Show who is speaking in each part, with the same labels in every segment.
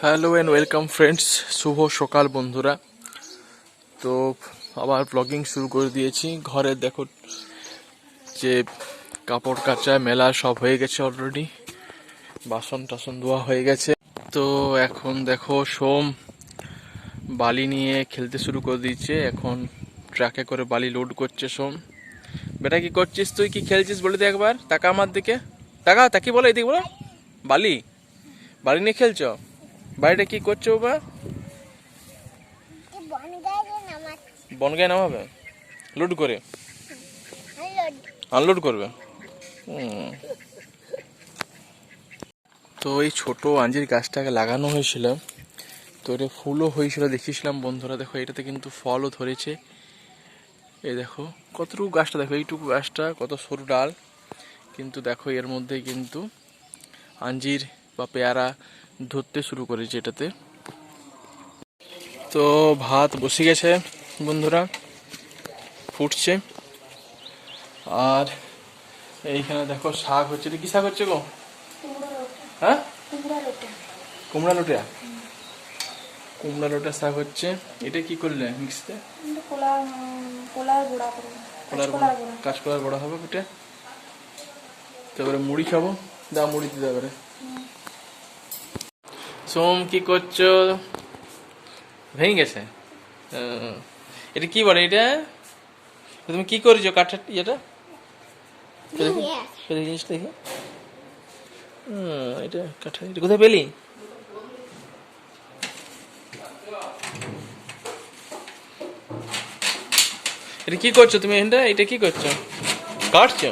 Speaker 1: Hello and welcome friends, শুভ সকাল বন্ধুরা। তো আবার ব্লগিং শুরু করে দিয়েছি। ঘরে দেখো যে কাপড় কাচা মেলা সব হয়ে গেছে অলরেডি, বাসন টাসন ধোয়া হয়ে গেছে। তো এখন দেখো সোম বালি নিয়ে খেলতে শুরু করে দিয়েছে। এখন ট্রাকে করে বালি লোড করছে সোম। বেটা কি করছিস তুই, কি খেলছিস বলে দে একবার, তাকা আমার দিকে, তাকা, তাকি বলো, এদিকে বলো। বালি বালি নিয়ে খেলছো? বাড়িটা কি করছো বাবা? বনগায় নামাবে লোড করে, আনলোড করবে। তো এই ছোট আঞ্জির গাছটাকে লাগানো হয়েছিল, তো এটা ফুলও হয়েছিল দেখিয়েছিলাম বন্ধুরা। দেখো এটাতে কিন্তু ফলও ধরেছে। এই দেখো কতটুকু গাছটা, দেখো এইটুকু গাছটা কত সরু ডাল, কিন্তু দেখো এর মধ্যে কিন্তু আঞ্জির বা পেয়ারা ধরতে শুরু করেছে এটাতে। তো ভাত বসে গেছে বন্ধুরা, ফুটছে। আর এইখানে দেখো শাক হচ্ছে। কি শাক হচ্ছে গো? হ্যাঁ, কুমড়া লোটা। কুমড়া লোটা শাক হচ্ছে। এটা কি করলে মিক্সিতে? কাঁচকলার বড়া হবে ওটা। তারপরে মুড়ি খাবো, দা মুড়ি দিতে পারে। সোম কি করছো? ভেঙে গেছে। এটা কি বলে? এটা তুমি কি করেছো কাঠের ইয়েটা? জিনিসটা দেখি। এটা কাঠের, এটা কোথায় পেলি? এটা কি করছো তুমি? এটা কি করছো? কাটছো?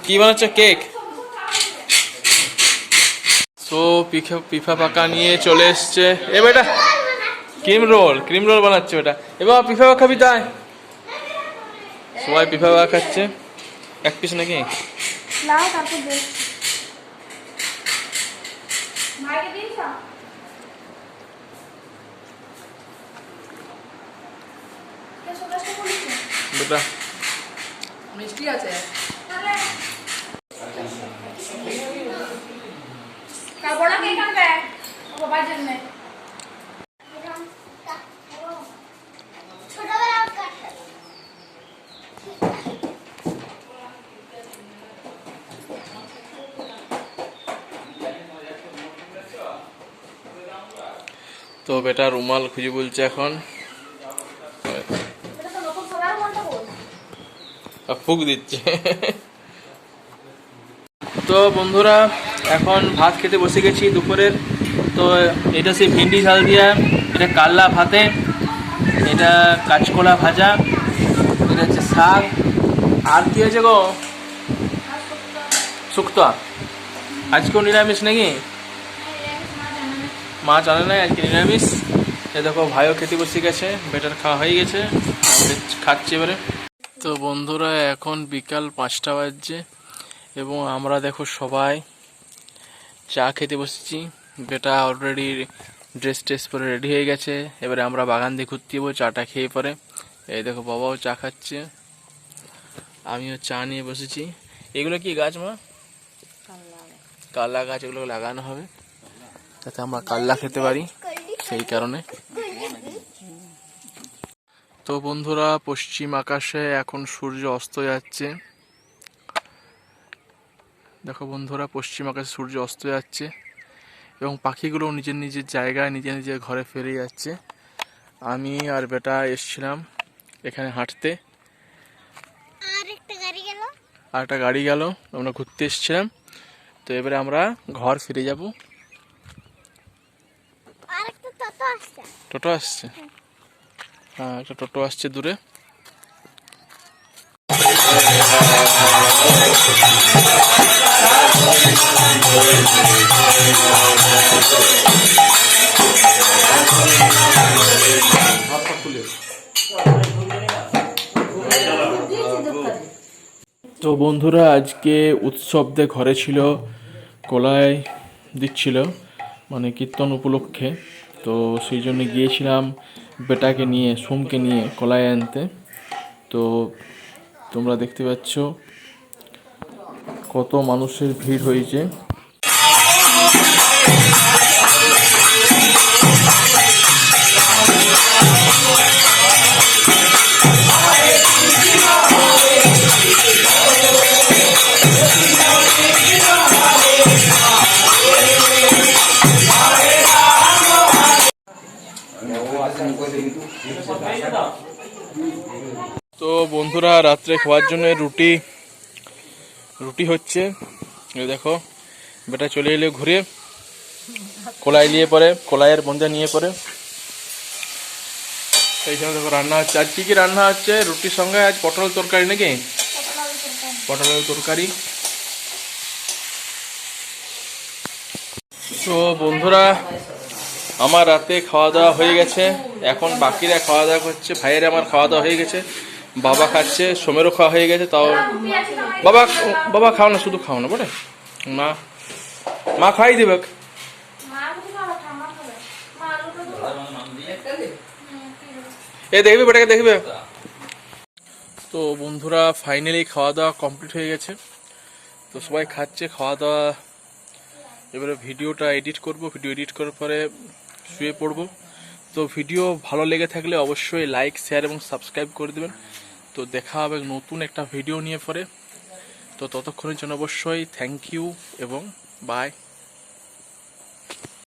Speaker 1: কি বানাচ্ছ? কেক? তো পিফা পাকা নিয়ে চলে এসছে। এ বেটা ক্রিম রোল বানাচ্ছে বেটা। এবার পিফা খাবি? তাই সবাই পিফা খাচ্ছে। এক পিস নাকি? বেটা
Speaker 2: মিষ্টি আছে।
Speaker 1: তো বেটা রুমাল খুঁজে বলছে এখন, ফুক দিচ্ছে। তো বন্ধুরা এখন ভাত খেতে বসে গেছি দুপুরের। তো এটা সেই ভেন্ডি ঝাল দিয়া, এটা কাল্লা ভাতে, এটা কাঁচকলা ভাজা, এটা হচ্ছে শাক। আর কি হয়েছে গো? শুক্তো। আজকেও নিরামিষ নাকি? মাছ আনে নাই আজকে, নিরামিষ। এ দেখো ভাইও খেতে বসে গেছে, বেটার খাওয়া হয়ে গেছে, খাচ্ছি এবারে। তো বন্ধুরা এখন বিকাল 5টা বাজছে এবং আমরা দেখো সবাই চা খেতে বসেছি। বেটা অলরেডি ড্রেস পরে রেডি হয়ে গেছে। এবারে আমরা বাগান দিয়ে ঘুরতে যাবো চাটা খেয়ে পরে। এই দেখো বাবাও চা খাচ্ছে, আমিও চা নিয়ে বসেছি। এগুলো কি গাছ মা? কাল্লা গাছ। এগুলো লাগানো হবে যাতে আমরা কাল্লা খেতে পারি, সেই কারণে। তো বন্ধুরা পশ্চিম আকাশে এখন সূর্য অস্ত যাচ্ছে। দেখো বন্ধুরা পশ্চিম আকাশে সূর্য অস্ত যাচ্ছে এবং পাখিগুলো নিজের নিজের জায়গায় নিজের নিজের ঘরে ফিরে যাচ্ছে। আমি আর বেটা এসছিলাম এখানে হাঁটতে, আর একটা গাড়ি গেল, আমরা ঘুরতে এসছিলাম। তো এবারে আমরা ঘর ফিরে যাব। টোটো আসছে? হ্যাঁ, একটা টোটো আসছে দূরে। তো বন্ধুরা আজকে উৎসবদের ঘরে ছিল, কলাই দিচ্ছিল, মানে কীর্তন উপলক্ষে। তো সেই জন্য গিয়েছিলাম বেটাকে নিয়ে, সোমকে নিয়ে কলাই আনতে। তো তোমরা দেখতে পাচ্ছ কত মানুষের ভিড় হয়েছে। তো বন্ধুরা, রাত্রে খাওয়ার জন্য রুটি হচ্ছে। এই দেখো, বেটা চলে এলে ঘুরে, কলাই নিয়ে পরে, কলাইয়ের মধ্যে নিয়ে পরে এইখানে দেখো রান্না হচ্ছে। আজ কি রান্না হচ্ছে? রুটির সঙ্গে আজ পটলের তরকারি নাকি? পটলের তরকারি। তো বন্ধুরা, আমার রাতে খাওয়া দাওয়া হয়ে গেছে। এখন বাকিরা খাওয়া দাওয়া করছে। ভাইয়ের আমার খাওয়া দাওয়া হয়ে গেছে, বাবা খাচ্ছে, সোমেরও খাওয়া হয়ে গেছে। তাও বাবা বাবা খাও না, শুধু খাও না বলে, মা খাই দেবে। এ দেখবে, বেটাকে দেখবে। তো বন্ধুরা, ফাইনালি খাওয়া দাওয়া কমপ্লিট হয়ে গেছে। তো সবাই খাচ্ছে, খাওয়া দাওয়া। এবারে ভিডিওটা এডিট করব, ভিডিও এডিট করার পরে শুয়ে পড়বো। তো ভিডিও ভালো লেগে থাকলে অবশ্যই লাইক, শেয়ার এবং সাবস্ক্রাইব করে দেবেন। তো দেখা হবে নতুন একটা ভিডিও নিয়ে পরে। তো ততক্ষণের জন্য অবশ্যই থ্যাংক ইউ এবং বাই।